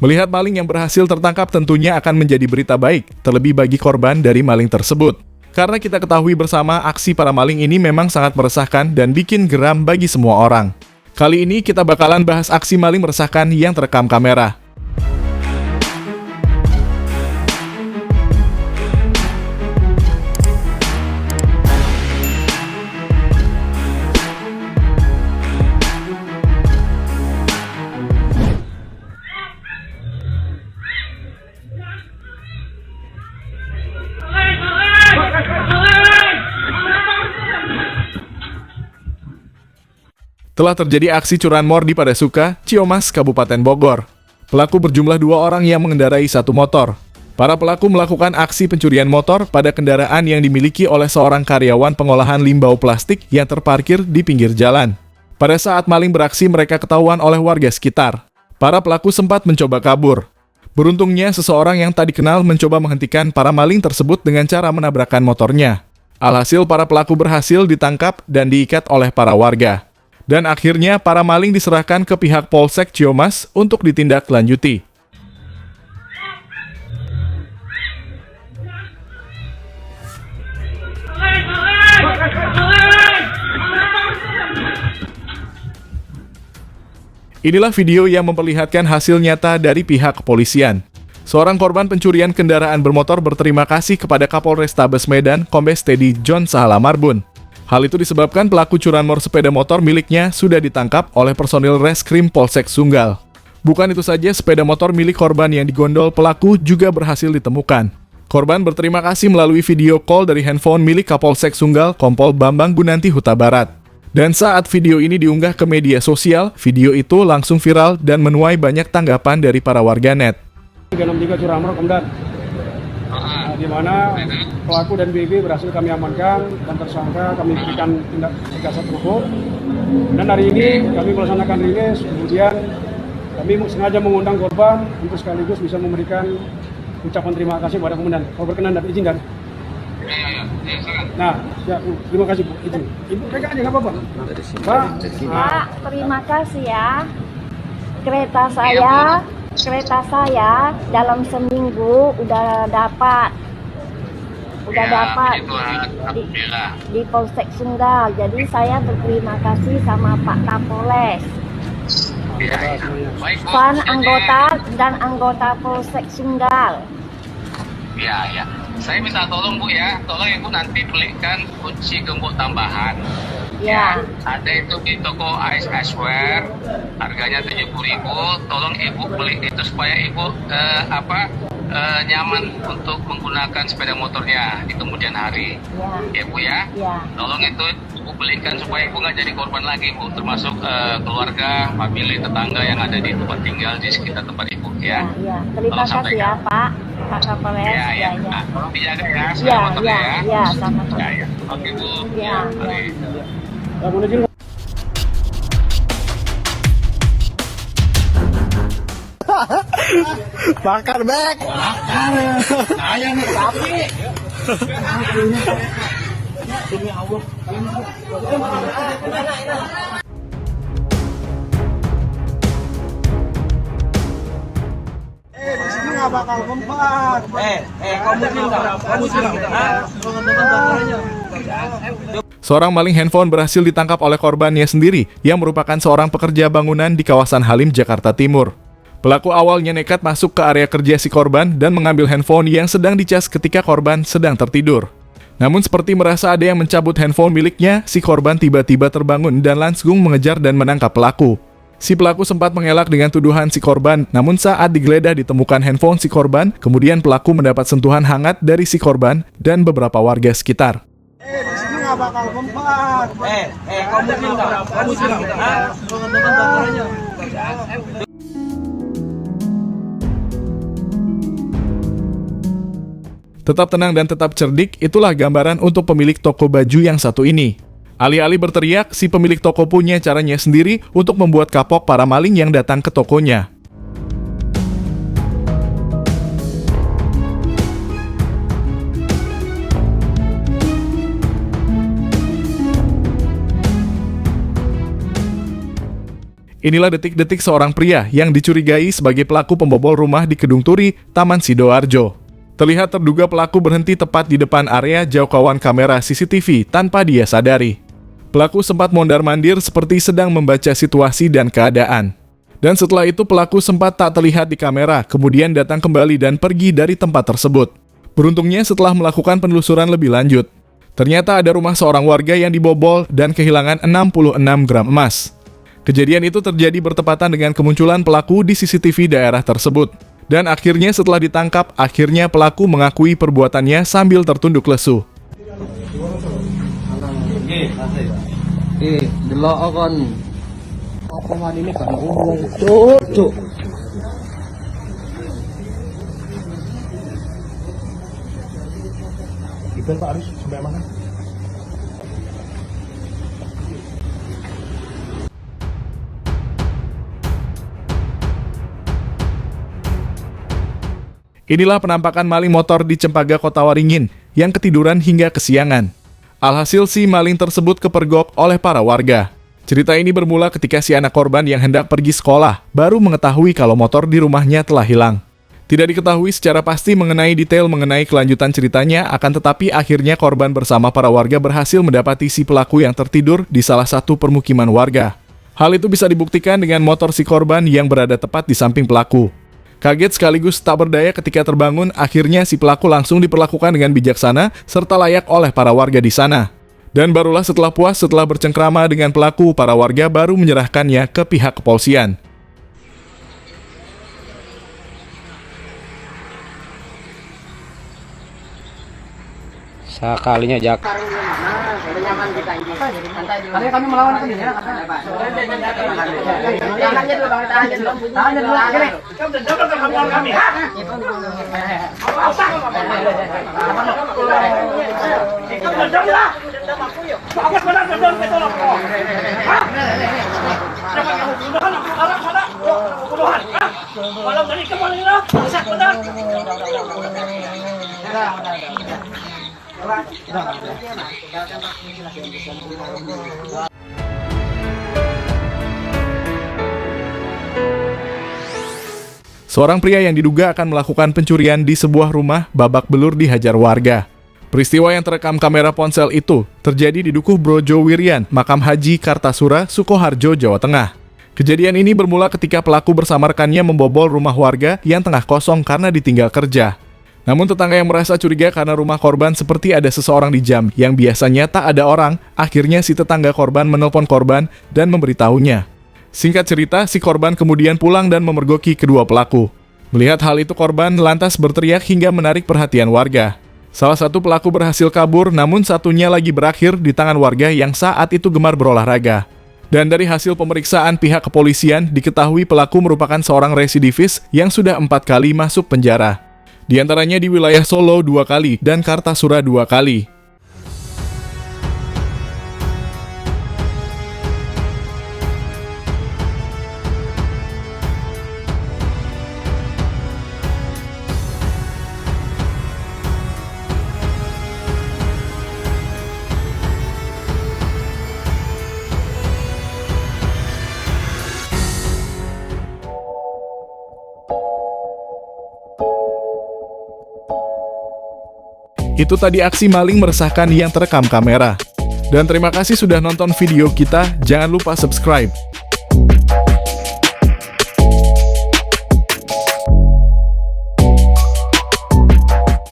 Melihat maling yang berhasil tertangkap tentunya akan menjadi berita baik, terlebih bagi korban dari maling tersebut. Karena kita ketahui bersama aksi para maling ini memang sangat meresahkan dan bikin geram bagi semua orang. Kali ini kita bakalan bahas aksi maling meresahkan yang terekam kamera. Telah terjadi aksi curanmor di Padasuka, Ciomas, Kabupaten Bogor. Pelaku berjumlah 2 orang yang mengendarai satu motor. Para pelaku melakukan aksi pencurian motor pada kendaraan yang dimiliki oleh seorang karyawan pengolahan limbau plastik yang terparkir di pinggir jalan. Pada saat maling beraksi, mereka ketahuan oleh warga sekitar. Para pelaku sempat mencoba kabur. Beruntungnya, seseorang yang tak dikenal mencoba menghentikan para maling tersebut dengan cara menabrakkan motornya. Alhasil, para pelaku berhasil ditangkap dan diikat oleh para warga. Dan akhirnya para maling diserahkan ke pihak Polsek Ciomas untuk ditindaklanjuti. Inilah video yang memperlihatkan hasil nyata dari pihak kepolisian. Seorang korban pencurian kendaraan bermotor berterima kasih kepada Kapolrestabes Medan, Kombes Teddy John Sahala Marbun. Hal itu disebabkan pelaku curanmor sepeda motor miliknya sudah ditangkap oleh personil Reskrim Polsek Sunggal. Bukan itu saja, sepeda motor milik korban yang digondol pelaku juga berhasil ditemukan. Korban berterima kasih melalui video call dari handphone milik Kapolsek Sunggal, Kompol Bambang Gunanti Huta Barat. Dan saat video ini diunggah ke media sosial, video itu langsung viral dan menuai banyak tanggapan dari para warganet. 363 curanmor Komandan, di mana pelaku dan BB berhasil kami amankan dan tersangka kami berikan tindak tegas hukum. Dan hari ini kami melaksanakan rilis, kemudian kami sengaja mengundang korban untuk sekaligus bisa memberikan ucapan terima kasih kepada Komandan. Kalau berkenan dan izinkan. Nah, ya, terima kasih Bu. Izin. Ibu pegang aja nggak apa-apa. Pak, terima kasih ya. Kereta saya dalam seminggu udah dapat di Polsek Sunggal. Jadi saya berterima kasih sama Pak Kapolres, Pan anggota dan anggota Polsek Sunggal. Ya. Saya minta tolong Bu ya, tolong Ibu nanti belikan kunci gembok tambahan. Ya. Ada itu di toko Ice Wear, harganya 70.000. Tolong Ibu beli itu supaya Ibu nyaman untuk menggunakan sepeda motornya di kemudian hari. Ya Bu ya. Tolong itu Ibu belikan supaya Ibu nggak jadi korban lagi Bu, termasuk keluarga, famili, tetangga yang ada di tempat tinggal di sekitar tempat Ibu ya. Terima kasih ya Pak Kapolres. Ya. Tolong dijaga ya sepeda motornya ya. Ya, sama-sama. Ya. Oke Bu. Ya. menuju Bakar bek. Ayam sapi. Demi Allah. Di sini nggak bakal mempan. Kamu silang. Seorang maling handphone berhasil ditangkap oleh korbannya sendiri yang merupakan seorang pekerja bangunan di kawasan Halim, Jakarta Timur. Pelaku awalnya nekat masuk ke area kerja si korban dan mengambil handphone yang sedang dicas ketika korban sedang tertidur. Namun seperti merasa ada yang mencabut handphone miliknya, si korban tiba-tiba terbangun dan langsung mengejar dan menangkap pelaku. Si pelaku sempat mengelak dengan tuduhan si korban, namun saat digeledah ditemukan handphone si korban, kemudian pelaku mendapat sentuhan hangat dari si korban dan beberapa warga sekitar. Di sini nggak bakal mempan. Kamu silang. Tetap tenang dan tetap cerdik, itulah gambaran untuk pemilik toko baju yang satu ini. Alih-alih berteriak, si pemilik toko punya caranya sendiri untuk membuat kapok para maling yang datang ke tokonya. Inilah detik-detik seorang pria yang dicurigai sebagai pelaku pembobol rumah di Kedung Turi, Taman Sidoarjo. Terlihat terduga pelaku berhenti tepat di depan area jangkauan kamera CCTV tanpa dia sadari. Pelaku sempat mondar-mandir seperti sedang membaca situasi dan keadaan. Dan setelah itu pelaku sempat tak terlihat di kamera, kemudian datang kembali dan pergi dari tempat tersebut. Beruntungnya setelah melakukan penelusuran lebih lanjut, ternyata ada rumah seorang warga yang dibobol dan kehilangan 66 gram emas. Kejadian itu terjadi bertepatan dengan kemunculan pelaku di CCTV daerah tersebut. Dan akhirnya setelah ditangkap, akhirnya pelaku mengakui perbuatannya sambil tertunduk lesu. Delok kon. Apa man ini kan ngomong cuk. Itu Pak Aris sampai mana? Inilah penampakan maling motor di Cempaka, Kota Waringin yang ketiduran hingga kesiangan. Alhasil si maling tersebut kepergok oleh para warga. Cerita ini bermula ketika si anak korban yang hendak pergi sekolah baru mengetahui kalau motor di rumahnya telah hilang. Tidak diketahui secara pasti mengenai detail mengenai kelanjutan ceritanya, akan tetapi akhirnya korban bersama para warga berhasil mendapati si pelaku yang tertidur di salah satu permukiman warga. Hal itu bisa dibuktikan dengan motor si korban yang berada tepat di samping pelaku. Kaget sekaligus tak berdaya ketika terbangun, akhirnya si pelaku langsung diperlakukan dengan bijaksana serta layak oleh para warga di sana. Dan barulah setelah puas setelah bercengkrama dengan pelaku, para warga baru menyerahkannya ke pihak kepolisian. Sekalinya Jak. Tadi kami melawan kami ya. Tahan dulu Bang, tahan dulu. Tahan dulu. Kami. Seorang pria yang diduga akan melakukan pencurian di sebuah rumah babak belur dihajar warga. Peristiwa yang terekam kamera ponsel itu terjadi di Dukuh Brojo Wirian, Makam Haji Kartasura, Sukoharjo, Jawa Tengah. Kejadian ini bermula ketika pelaku bersama rekannya membobol rumah warga yang tengah kosong karena ditinggal kerja. Namun tetangga yang merasa curiga karena rumah korban seperti ada seseorang di jam yang biasanya tak ada orang, akhirnya si tetangga korban menelpon korban dan memberitahunya. Singkat cerita, si korban kemudian pulang dan memergoki kedua pelaku. Melihat hal itu, korban lantas berteriak hingga menarik perhatian warga. Salah satu pelaku berhasil kabur, namun satunya lagi berakhir di tangan warga yang saat itu gemar berolahraga. Dan dari hasil pemeriksaan pihak kepolisian, diketahui pelaku merupakan seorang residivis yang sudah 4 kali masuk penjara. Di antaranya di wilayah Solo 2 kali dan Kartasura 2 kali. Itu tadi aksi maling meresahkan yang terekam kamera. Dan terima kasih sudah nonton video kita, jangan lupa subscribe.